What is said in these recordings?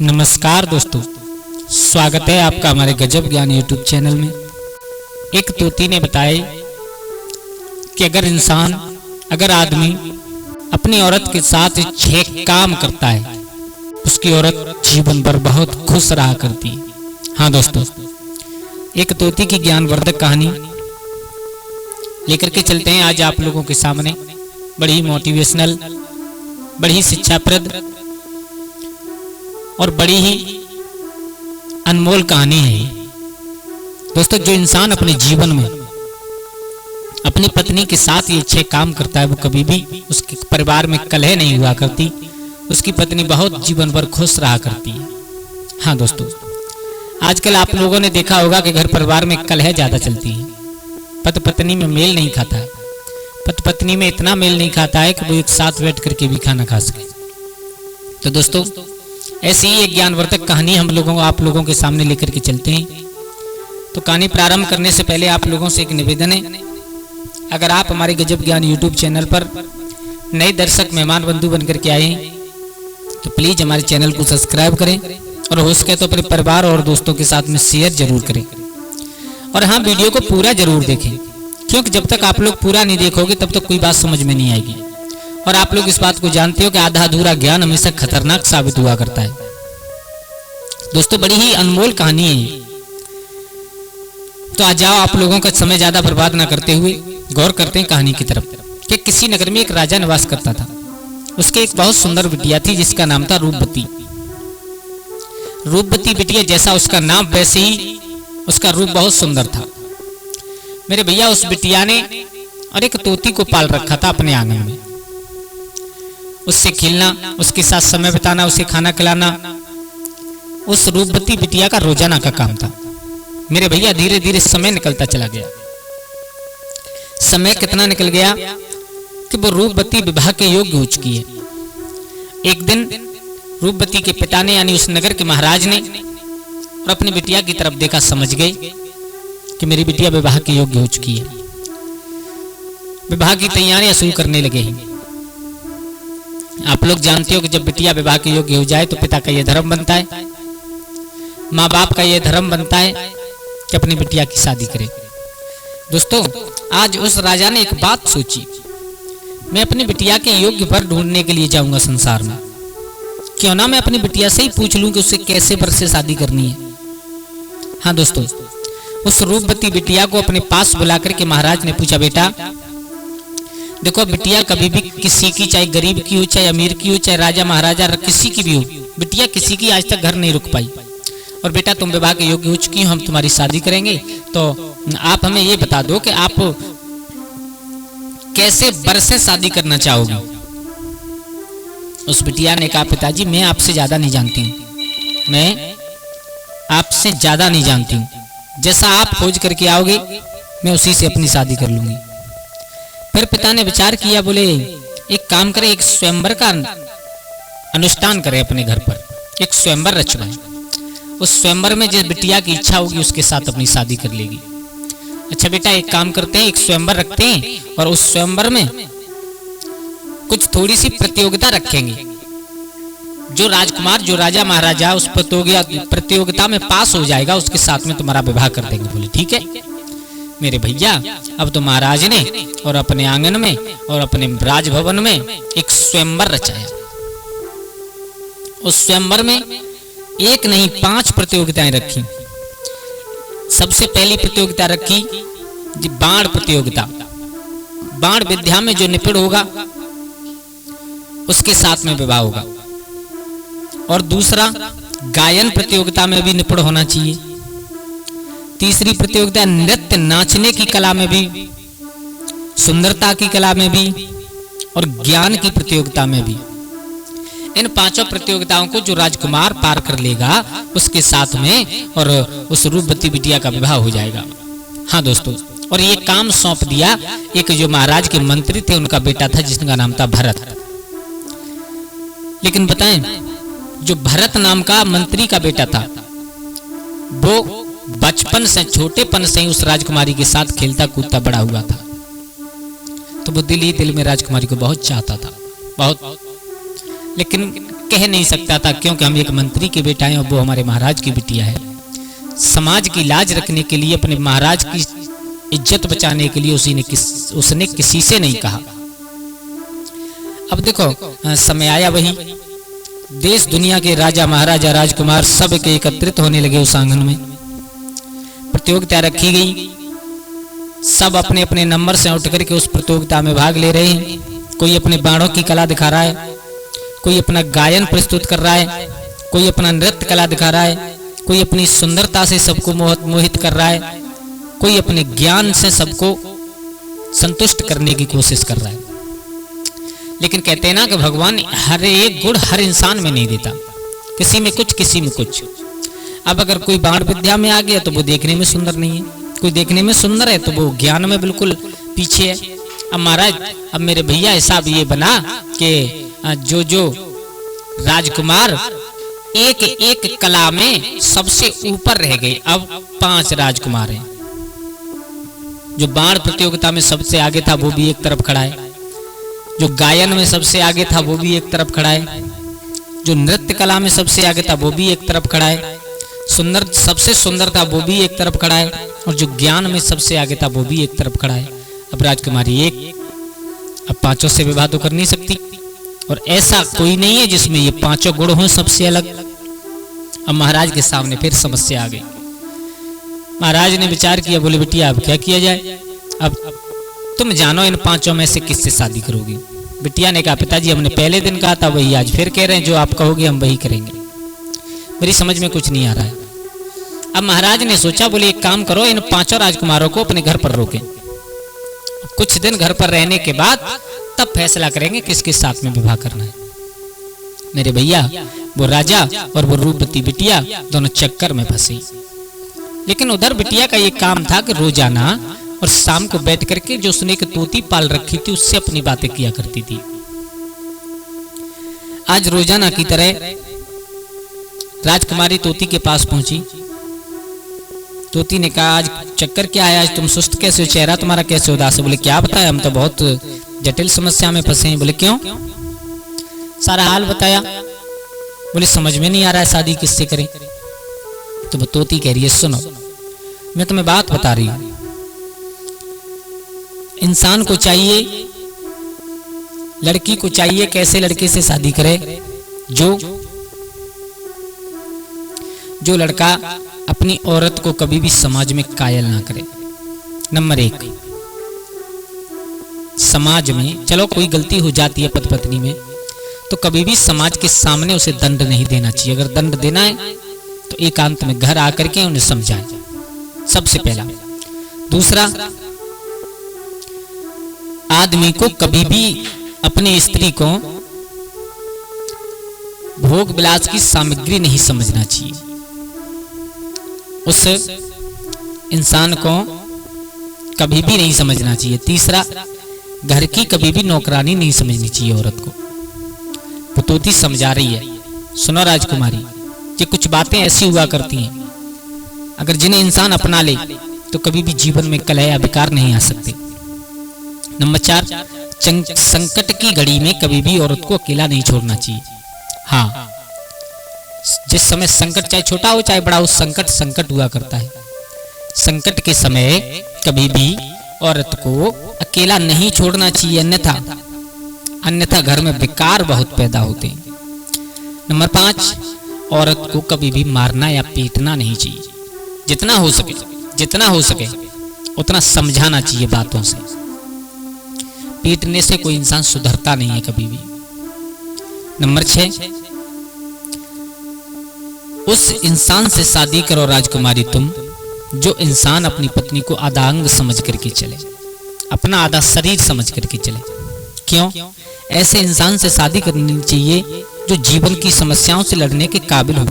नमस्कार दोस्तों, स्वागत है आपका हमारे गजब ज्ञान यूट्यूब चैनल में। एक तोती ने बताया कि अगर आदमी अपनी औरत के साथ 6 काम करता है, उसकी औरत जीवन भर बहुत खुश रहा करती है। हाँ दोस्तों, एक तोती की ज्ञानवर्धक कहानी लेकर के चलते हैं आज आप लोगों के सामने। बड़ी मोटिवेशनल, बड़ी शिक्षाप्रद और बड़ी ही अनमोल कहानी है दोस्तों। जो इंसान अपने जीवन में अपनी पत्नी के साथ ये 6 काम करता है, वो कभी भी उसके परिवार में कलह नहीं हुआ करती, उसकी पत्नी बहुत जीवन भर खुश रहा करती है। हाँ दोस्तों, आजकल आप लोगों ने देखा होगा कि घर परिवार में कलह ज्यादा चलती है, पति पत्नी में मेल नहीं खाता है। पति पत्नी में इतना मेल नहीं खाता है कि वो एक साथ बैठ करके भी खाना खा सके। तो दोस्तों, ऐसी ही एक ज्ञानवर्धक कहानी आप लोगों के सामने लेकर के चलते हैं। तो कहानी प्रारंभ करने से पहले आप लोगों से एक निवेदन है, अगर आप हमारे गजब ज्ञान यूट्यूब चैनल पर नए दर्शक मेहमान बंधु बनकर के आए हैं तो प्लीज हमारे चैनल को सब्सक्राइब करें और हो सके तो अपने परिवार और दोस्तों के साथ में शेयर जरूर करें। और हाँ, वीडियो को पूरा जरूर देखें, क्योंकि जब तक आप लोग पूरा नहीं देखोगे तब तक कोई बात समझ में नहीं आएगी। और आप लोग इस बात को जानते हो कि आधा अधूरा ज्ञान हमेशा खतरनाक साबित हुआ करता है। दोस्तों, बड़ी ही अनमोल कहानी है। तो आ जाओ, आप लोगों का समय ज्यादा बर्बाद ना करते हुए गौर करते हैं कहानी की तरफ। कि किसी नगर में एक राजा निवास करता था। उसके एक बहुत सुंदर बिटिया थी जिसका नाम था रूपवती। रूपवती बिटिया जैसा उसका नाम वैसे ही उसका रूप बहुत सुंदर था। मेरे भैया, उस बिटिया ने और एक तोती को पाल रखा था अपने आंगन में। उससे खेलना, उसके साथ समय बिताना, उसे खाना खिलाना उस रूपवती बिटिया का रोजाना का काम था। मेरे भैया, धीरे धीरे समय निकलता चला गया। समय कितना निकल गया कि वो रूपवती विवाह के योग्य हो चुकी है। एक दिन रूपवती के पिता ने, यानी उस नगर के महाराज ने, और अपनी बिटिया की तरफ देखा, समझ गए कि मेरी बिटिया विवाह के योग्य हो चुकी है। विवाह की तैयारियां शुरू करने लगे हैं। आप लोग जानते हो कि जब बिटिया विवाह के योग्य हो जाए तो पिता का यह धर्म बनता है, माँ बाप का यह धर्म बनता है कि अपनी बिटिया की शादी करे। दोस्तों, आज उस राजा ने एक बात सोची, मैं अपनी बिटिया के योग्य वर ढूंढने के लिए जाऊंगा संसार में। क्यों ना मैं अपनी बिटिया से ही पूछ लूं कि उसे कैसे वर से शादी करनी है। हाँ दोस्तों, उस रूपवती बिटिया को अपने पास बुलाकर के महाराज ने पूछा, बेटा देखो, बिटिया कभी भी किसी की, चाहे गरीब की हो, चाहे अमीर की हो, चाहे राजा महाराजा, किसी की भी हो, बिटिया किसी की आज तक घर नहीं रुक पाई। और बेटा, तुम विवाह के योग्य हो चुकी हो, हम तुम्हारी शादी करेंगे। तो आप हमें ये बता दो कि आप कैसे वर से शादी करना चाहोगे। उस बिटिया ने कहा, पिताजी मैं आपसे ज्यादा नहीं जानती हूँ, मैं आपसे ज्यादा नहीं जानती हूँ। जैसा आप खोज करके आओगे मैं उसी से अपनी शादी कर लूंगी। फिर पिता ने विचार किया, बोले एक काम करें, एक स्वयंवर का अनुष्ठान करें अपने घर पर, एक स्वयंवर रचवाएं। उस स्वयंवर में जिस बिटिया की इच्छा होगी उसके साथ अपनी शादी कर लेगी। अच्छा बेटा, एक काम करते हैं, एक स्वयंवर रखते हैं और उस स्वयंवर में कुछ थोड़ी सी प्रतियोगिता रखेंगे। जो राजकुमार, जो राजा महाराजा उस प्रतियोगिता में पास हो जाएगा उसके साथ में तुम्हारा विवाह कर देंगे। बोले ठीक है। मेरे भैया, अब तो महाराज ने और अपने आंगन में और अपने राजभवन में एक स्वयंवर रचाया। उस स्वयंवर में एक नहीं 5 प्रतियोगिताएं रखी। सबसे पहली प्रतियोगिता रखी बाण प्रतियोगिता। बाण विद्या में जो निपुण होगा उसके साथ में विवाह होगा। और दूसरा, गायन प्रतियोगिता में भी निपुण होना चाहिए। तीसरी प्रतियोगिता, नृत्य नाचने की कला में भी, सुंदरता की कला में भी और ज्ञान की प्रतियोगिता में भी। इन 5 प्रतियोगिताओं को जो राजकुमार पार कर लेगा उसके साथ में और उस रूपवती बिटिया का विवाह हो जाएगा। हाँ दोस्तों, और ये काम सौंप दिया एक जो महाराज के मंत्री थे, उनका बेटा था जिसका नाम था भरत। लेकिन बताएं, जो भरत नाम का मंत्री का बेटा था वो बचपन से, छोटेपन से ही उस राजकुमारी के साथ खेलता कूदता बड़ा हुआ था। तो वो दिल ही दिल में राजकुमारी को बहुत चाहता था, बहुत। लेकिन कह नहीं सकता था, क्योंकि हम एक मंत्री के बेटा हैं और वो हमारे महाराज की बिटिया है। समाज की लाज रखने के लिए, अपने महाराज की इज्जत बचाने के लिए उसने किसी से नहीं कहा। अब देखो समय आया, वही देश दुनिया के राजा महाराजा राजकुमार सब के एकत्रित होने लगे उस आंगन में। प्रतियोगिता रखी गई, सब अपने अपने नंबर से उठ करके उस प्रतियोगिता में भाग ले रहे हैं। कोई अपने बाणों की कला दिखा रहा है, कोई अपना गायन प्रस्तुत कर रहा है, कोई अपना नृत्य कला दिखा रहा है, कोई अपनी सुंदरता से सबको मोहित कर रहा है, कोई अपने ज्ञान से सबको संतुष्ट करने की कोशिश कर रहा है। लेकिन कहते हैं ना कि भगवान हर एक गुण हर इंसान में नहीं देता, किसी में कुछ किसी में कुछ। अब अगर कोई बाण विद्या में आ गया तो वो देखने में सुंदर नहीं है, कोई देखने में सुंदर है तो वो ज्ञान में बिल्कुल पीछे है। अब महाराज, अब मेरे भैया हिसाब ये बना कि जो राजकुमार एक एक कला में सबसे ऊपर रह गए। अब 5 राजकुमार हैं। जो बाण प्रतियोगिता में सबसे आगे था वो भी एक तरफ खड़ा है, जो गायन में सबसे आगे था वो भी एक तरफ खड़ा है, जो नृत्य कला में सबसे आगे था वो भी एक तरफ खड़ा है, सबसे सुंदर था वो भी एक तरफ खड़ा है, और जो ज्ञान में सबसे आगे था वो भी एक तरफ खड़ा है। अब राजकुमारी एक, अब 5 से विवाह तो कर नहीं सकती, और ऐसा कोई नहीं है जिसमें ये 5 गुण हों सबसे अलग। अब महाराज के सामने फिर समस्या आ गई। महाराज ने विचार किया, बोले बिटिया अब क्या किया जाए, अब तुम जानो इन 5 में से किससे शादी करोगी। बिटिया ने कहा, पिताजी हमने पहले दिन कहा था वही आज फिर कह रहे हैं, जो आप कहोगे हम वही करेंगे, मेरी समझ में कुछ नहीं आ रहा है। अब महाराज ने सोचा, बोले एक काम करो, इन 5 राजकुमारों को अपने घर पर रोकें, कुछ दिन घर पर रहने के बाद तब फैसला करेंगे किसके साथ में विवाह करना है। मेरे भैया वो राजा और वो रूपवती बिटिया दोनों चक्कर में फंसी। लेकिन उधर बिटिया का ये काम था कि रोजाना और शाम को बैठ करके जो उसने एक तोती पाल रखी थी उससे अपनी बातें किया करती थी। आज रोजाना की तरह राजकुमारी तोती के पास पहुंची। तोती ने कहा, आज चक्कर क्या है, आज तुम सुस्त कैसे हो, चेहरा तुम्हारा कैसे उदास है। बोले क्या बताया, हम तो बहुत जटिल समस्या में फंसे हैं। बोले क्यों, सारा हाल बताया। बोले समझ में नहीं आ रहा है शादी किससे करें। तो वो तोती कह रही है, सुनो मैं तुम्हें बात बता रही हूं, इंसान को चाहिए, लड़की को चाहिए कैसे लड़के से शादी करे, जो लड़का अपनी औरत को कभी भी समाज में कायल ना करे। नंबर 1, समाज में चलो कोई गलती हो जाती है पति पत्नी में तो कभी भी समाज के सामने उसे दंड नहीं देना चाहिए। अगर दंड देना है तो एकांत में घर आकर के उन्हें समझाएं, सबसे पहला। दूसरा, आदमी को कभी भी अपनी स्त्री को भोग विलास की सामग्री नहीं समझना चाहिए, उस इंसान को कभी भी नहीं समझना चाहिए। तीसरा, घर की कभी भी नौकरानी नहीं समझनी चाहिए औरत को। पुतोती समझा रही है, सुनो राजकुमारी, ये कुछ बातें ऐसी हुआ करती हैं, अगर जिन्हें इंसान अपना ले तो कभी भी जीवन में कलह या विकार नहीं आ सकते। नंबर 4, संकट की घड़ी में कभी भी औरत को अकेला नहीं छोड़ना चाहिए। हाँ, जिस समय संकट चाहे छोटा हो चाहे बड़ा हो, संकट हुआ करता है। संकट के समय कभी भी औरत को अकेला नहीं छोड़ना चाहिए, अन्यथा घर में विकार बहुत पैदा होते हैं। नंबर 5, औरत को कभी भी मारना या पीटना नहीं चाहिए। जितना हो सके उतना समझाना चाहिए बातों से। पीटने से कोई इंसान सुधरता नहीं है कभी भी। नंबर 6, उस इंसान से शादी करो राजकुमारी तुम, जो इंसान अपनी पत्नी को आधा अंग समझ करके चले, अपना आधा शरीर समझ करके चले। क्यों? ऐसे इंसान से शादी करनी चाहिए जो जीवन की समस्याओं से लड़ने के काबिल हो,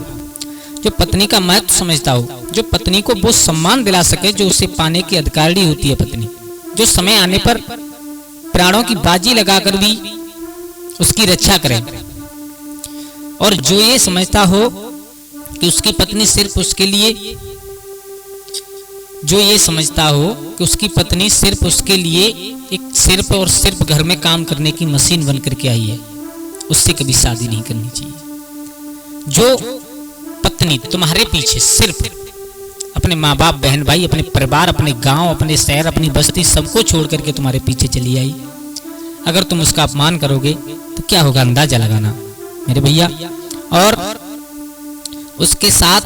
जो पत्नी का महत्व समझता हो, जो पत्नी को वो सम्मान दिला सके जो उसे पाने की अधिकारी होती है पत्नी, जो समय आने पर प्राणों की बाजी लगाकर भी उसकी रक्षा करे, और जो ये समझता हो कि उसकी पत्नी सिर्फ उसके लिए एक सिर्फ और सिर्फ घर में काम करने की मशीन बन करके आई है, उससे कभी शादी नहीं करनी चाहिए। जो पत्नी तुम्हारे पीछे सिर्फ अपने माँ बाप, बहन भाई, अपने परिवार, अपने गांव, अपने शहर, अपनी बस्ती सबको छोड़ करके तुम्हारे पीछे चली आई, अगर तुम उसका अपमान करोगे तो क्या होगा अंदाजा लगाना मेरे भैया। और उसके साथ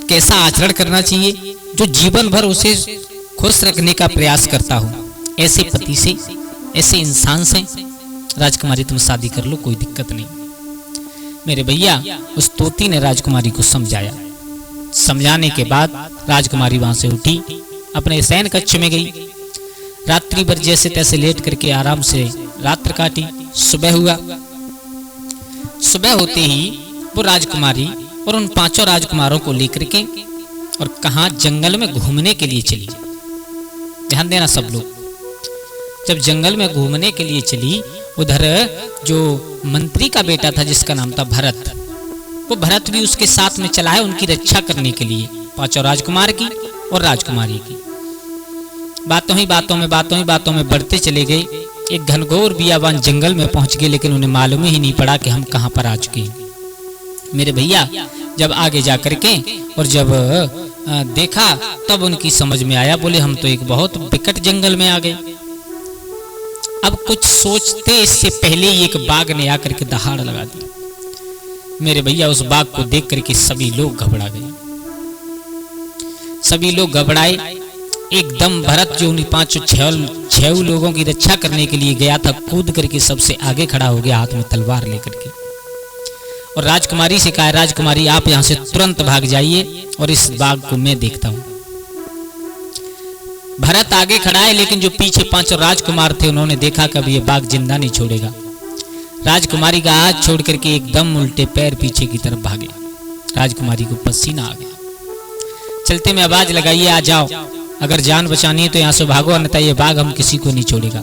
कैसा आचरण करना चाहिए, जो जीवन भर उसे खुश रखने का प्रयास करता हो, ऐसे पति से, ऐसे इंसान से राजकुमारी तुम शादी कर लो, कोई दिक्कत नहीं। मेरे भैया उस तोती ने राजकुमारी को समझाया। समझाने के बाद राजकुमारी वहां से उठी, अपने शयन कक्ष में गई। रात्रि भर जैसे तैसे लेट करके आराम से रात्र काटी। सुबह हुआ। सुबह होते ही वो राजकुमारी और उन 5 राजकुमारों को लेकर के और कहा जंगल में घूमने के लिए चली। ध्यान देना सब लोग, जब जंगल में घूमने के लिए चली, उधर जो मंत्री का बेटा था जिसका नाम था भरत, वो भरत भी उसके साथ में चला है उनकी रक्षा करने के लिए, 5 राजकुमार की और राजकुमारी की। बातों में बढ़ते चले गए। एक घनघोर बियाबान जंगल में पहुंच गए, लेकिन उन्हें मालूम ही नहीं पड़ा कि हम कहां पर आ चुके हैं। मेरे भैया जब आगे जा करके और जब देखा तब उनकी समझ में आया, बोले हम तो एक बहुत विकट जंगल में आ गए। अब कुछ सोचते इससे पहले ही एक बाघ ने आकर के दहाड़ लगा दी। मेरे भैया उस बाघ को देख करके सभी लोग घबरा गए। सभी लोग घबराए। एकदम भरत जो उन 5-6 लोगों की रक्षा करने के लिए गया था, कूद करके सबसे आगे खड़ा हो गया, हाथ में तलवार लेकर के, और राजकुमारी से कहा, राजकुमारी आप यहां से तुरंत भाग जाइए और इस बाघ को मैं देखता हूं। भरत आगे खड़ा है, लेकिन जो पीछे 5 राजकुमार थे उन्होंने देखा कभी ये बाघ जिंदा नहीं छोड़ेगा। राजकुमारी का हाथ छोड़ करके एकदम उल्टे पैर पीछे की तरफ भागे। राजकुमारी को पसीना आ गया। चलते में आवाज लगाइए, आ जाओ, अगर जान बचानी है तो यहाँ से भागो, अन्यथा ये बाघ हम किसी को नहीं छोड़ेगा।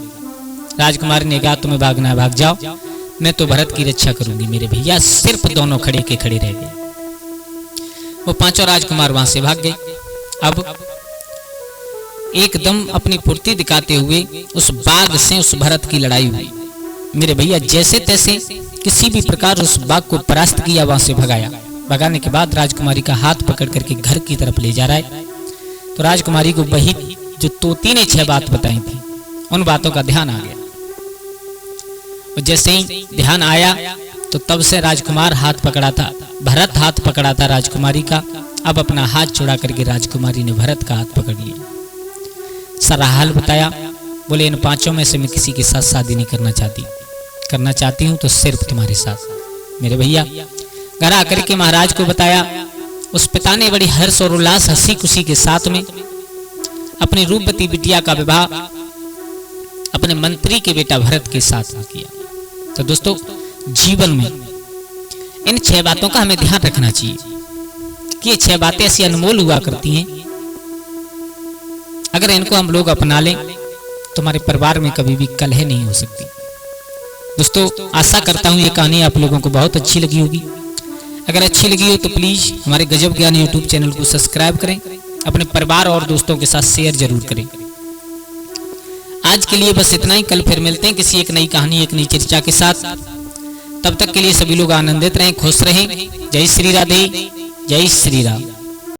राजकुमारी ने कहा तुम्हें भागना है भाग जाओ, मैं तो भरत की रक्षा करूंगी। मेरे भैया सिर्फ दोनों खड़े के खड़े रह गए। वो 5 राजकुमार वहां से भाग गए। अब एकदम अपनी फुर्ती दिखाते हुए उस बाघ से उस भरत की लड़ाई हुई। मेरे भैया जैसे तैसे किसी भी प्रकार उस बाघ को परास्त किया, वहां से भगाया। भगाने के बाद राजकुमारी का हाथ पकड़ करके घर की तरफ ले जा रहा है, तो राजकुमारी को वही जो तोती ने 6 बात बताई थी उन बातों का ध्यान आ गया। और जैसे ही ध्यान आया तो तब से राजकुमार हाथ पकड़ा था, भरत हाथ पकड़ा था राजकुमारी का। अब अपना हाथ छुड़ा करके राजकुमारी ने भरत का हाथ पकड़ लिया। सारा हाल बताया। बोले इन 5 में से मैं किसी के साथ शादी नहीं करना चाहती हूँ तो सिर्फ तुम्हारे साथ। मेरे भैया घर आकर के महाराज को बताया। उस पिता ने बड़ी हर्ष और उल्लास, हंसी खुशी के साथ में अपनी रूपवती बिटिया का विवाह अपने मंत्री के बेटा भरत के साथ में किया। तो दोस्तों जीवन में इन 6 बातों का हमें ध्यान रखना चाहिए कि ये 6 बातें ऐसी अनमोल हुआ करती हैं। अगर इनको हम लोग अपना लें तो हमारे परिवार में कभी भी कलह नहीं हो सकती। दोस्तों आशा करता हूं ये कहानी आप लोगों को बहुत अच्छी लगी होगी। अगर अच्छी लगी हो तो प्लीज हमारे गजब ज्ञान यूट्यूब चैनल को सब्सक्राइब करें, अपने परिवार और दोस्तों के साथ शेयर जरूर करें। आज के लिए बस इतना ही। कल फिर मिलते हैं किसी एक नई कहानी, एक नई चर्चा के साथ। तब तक के लिए सभी लोग आनंदित रहें, खुश रहें। जय श्री राधे, जय श्री राम।